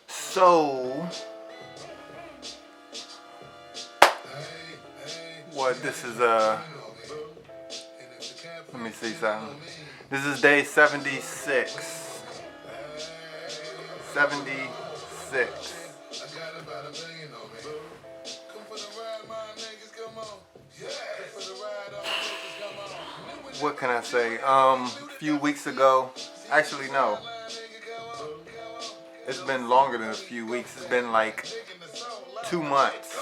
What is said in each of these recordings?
So, what this is, let me see something. This is day 76. 76. What can I say? A few weeks ago, actually no, it's been longer than a few weeks. It's been like 2 months,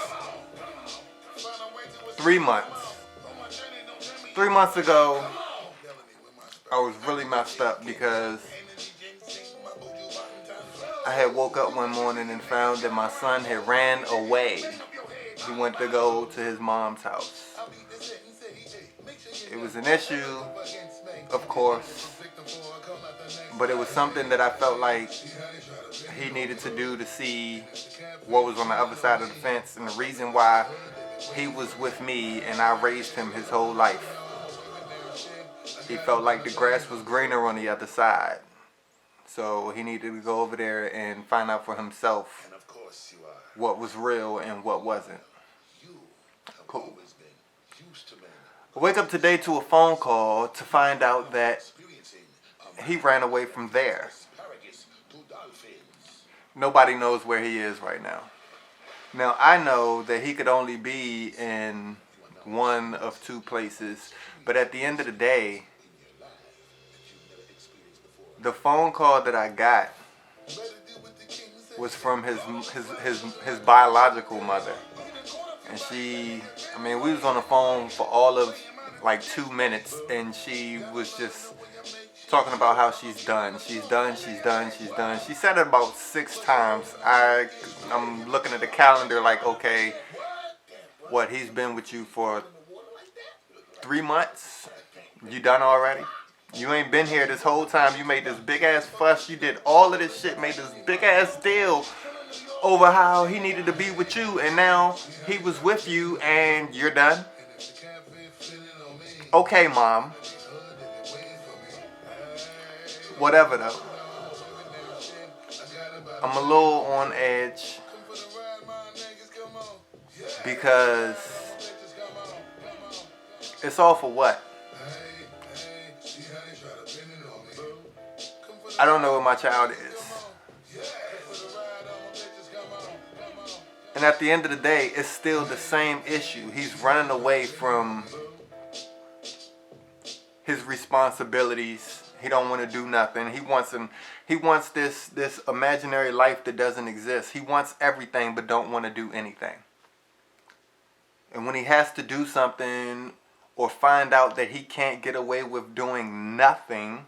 3 months. 3 months ago, I was really messed up because I had woke up one morning and found that my son had ran away. He went to go to his mom's house. It was an issue, of course, but it was something that I felt like he needed to do to see what was on the other side of the fence, and the reason why he was with me and I raised him his whole life. He felt like the grass was greener on the other side. So he needed to go over there and find out for himself what was real and what wasn't. Cool. I wake up today to a phone call to find out that he ran away from there. Nobody knows where he is right now. Now I know that he could only be in one of two places, but at the end of the day, the phone call that I got was from his biological mother. And we was on the phone for all of like 2 minutes, and she was just talking about how she's done. She's done. She said it about 6 times. I'm looking at the calendar like, okay, what, he's been with you for 3 months? You done already? You ain't been here this whole time. You made this big ass fuss. You did all of this shit, made this big ass deal over how he needed to be with you, and now he was with you and you're done? Okay, Mom. Whatever though. I'm a little on edge because it's all for what? I don't know where my child is. And at the end of the day, it's still the same issue. He's running away from his responsibilities. He don't want to do nothing. He wants this imaginary life that doesn't exist. He wants everything but don't want to do anything. And when he has to do something or find out that he can't get away with doing nothing,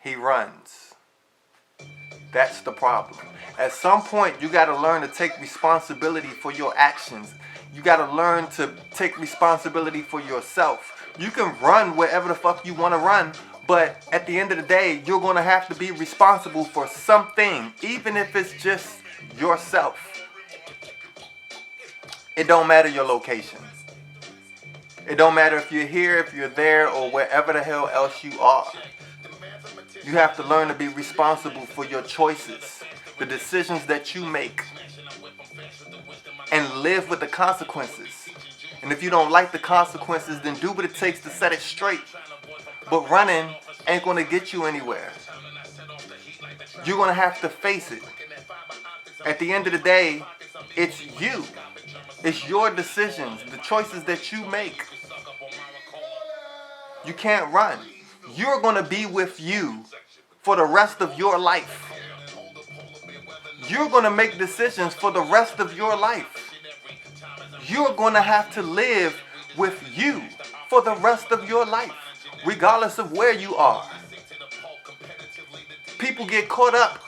he runs. That's the problem. At some point, you got to learn to take responsibility for your actions. You got to learn to take responsibility for yourself. You can run wherever the fuck you want to run, but at the end of the day, you're going to have to be responsible for something, even if it's just yourself. It don't matter your location. It don't matter if you're here, if you're there, or wherever the hell else you are. You have to learn to be responsible for your choices, the decisions that you make, and live with the consequences. And if you don't like the consequences, then do what it takes to set it straight. But running ain't going to get you anywhere. You're going to have to face it. At the end of the day, it's you. It's your decisions, the choices that you make. You can't run. You're going to be with you for the rest of your life. You're going to make decisions for the rest of your life. You're going to have to live with you for the rest of your life, regardless of where you are. People get caught up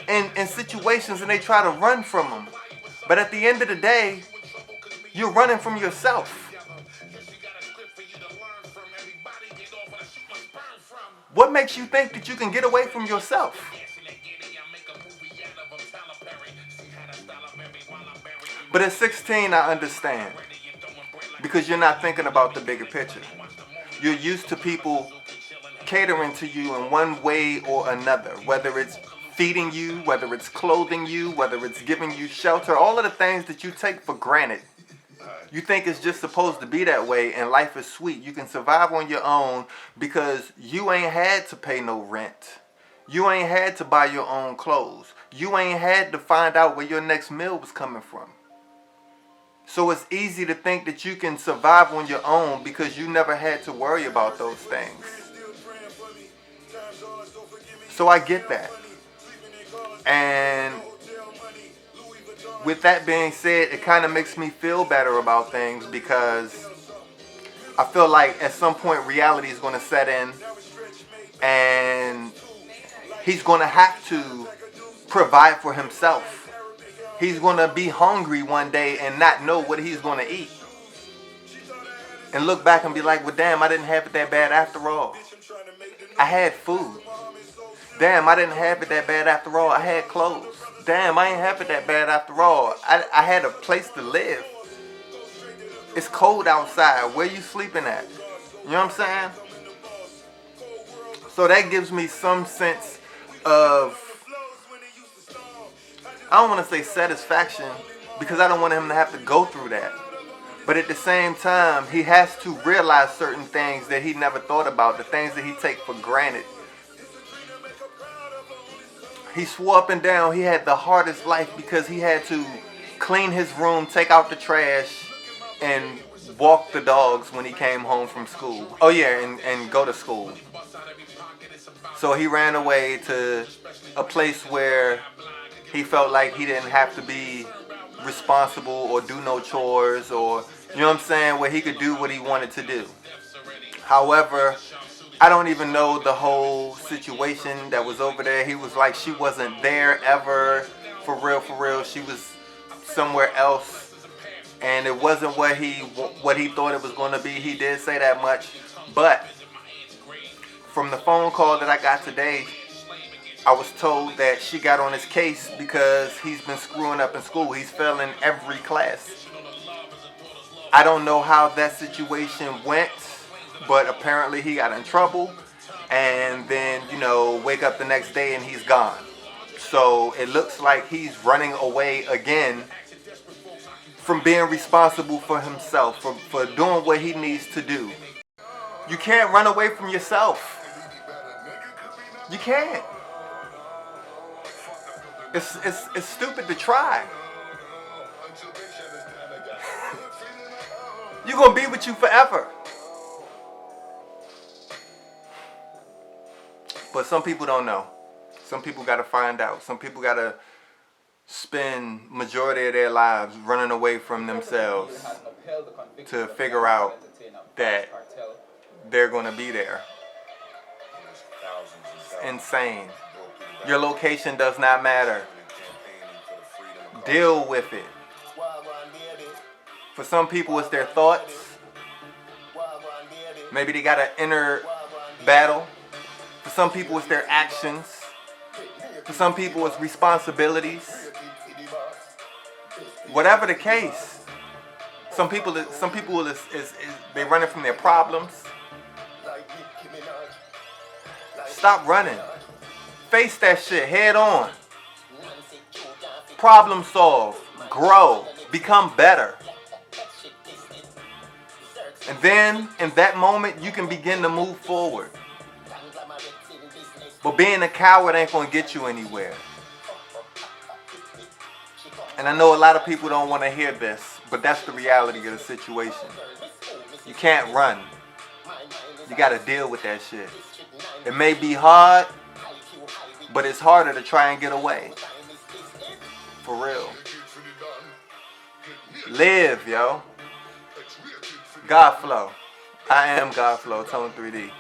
in situations and they try to run from them. But at the end of the day, you're running from yourself. What makes you think that you can get away from yourself? But at 16, I understand. Because you're not thinking about the bigger picture. You're used to people catering to you in one way or another, whether it's feeding you, whether it's clothing you, whether it's giving you shelter, all of the things that you take for granted. You think it's just supposed to be that way, and life is sweet. You can survive on your own because you ain't had to pay no rent. You ain't had to buy your own clothes. You ain't had to find out where your next meal was coming from. So it's easy to think that you can survive on your own because you never had to worry about those things. So I get that. And with that being said, it kind of makes me feel better about things because I feel like at some point reality is going to set in and he's going to have to provide for himself. He's going to be hungry one day and not know what he's going to eat. And look back and be like, well, damn, I didn't have it that bad after all. I had food. Damn, I didn't have it that bad after all. I had clothes. Damn, I ain't have it that bad after all. I had a place to live. It's cold outside. Where you sleeping at? You know what I'm saying? So that gives me some sense of, I don't want to say satisfaction because I don't want him to have to go through that. But at the same time, he has to realize certain things that he never thought about, the things that he take for granted. He swore up and down he had the hardest life because he had to clean his room, take out the trash, and walk the dogs when he came home from school. Oh yeah, and go to school. So he ran away to a place where he felt like he didn't have to be responsible or do no chores, or, you know what I'm saying, where he could do what he wanted to do. However, I don't even know the whole situation that was over there. He was like, she wasn't there ever, for real. She was somewhere else, and it wasn't what he thought it was going to be. He did say that much, but from the phone call that I got today, I was told that she got on his case because he's been screwing up in school. He's failing every class. I don't know how that situation went, but apparently he got in trouble and then, wake up the next day and he's gone. So it looks like he's running away again from being responsible for himself, for doing what he needs to do. You can't run away from yourself. You can't. It's stupid to try. You're going to be with you forever. But some people don't know. Some people got to find out. Some people got to spend majority of their lives running away from themselves to figure out that they're going to be there. It's insane. Your location does not matter. Deal with it. For some people, it's their thoughts. Maybe they got an inner battle. For some people, it's their actions. For some people, it's responsibilities. Whatever the case, some people is they running from their problems. Stop running. Face that shit head on. Problem solve. Grow. Become better. And then, in that moment, you can begin to move forward. But being a coward ain't going to get you anywhere. And I know a lot of people don't want to hear this, but that's the reality of the situation. You can't run. You got to deal with that shit. It may be hard, but it's harder to try and get away. For real. Live, yo. GodFlow. I am GodFlow, Tone 3D.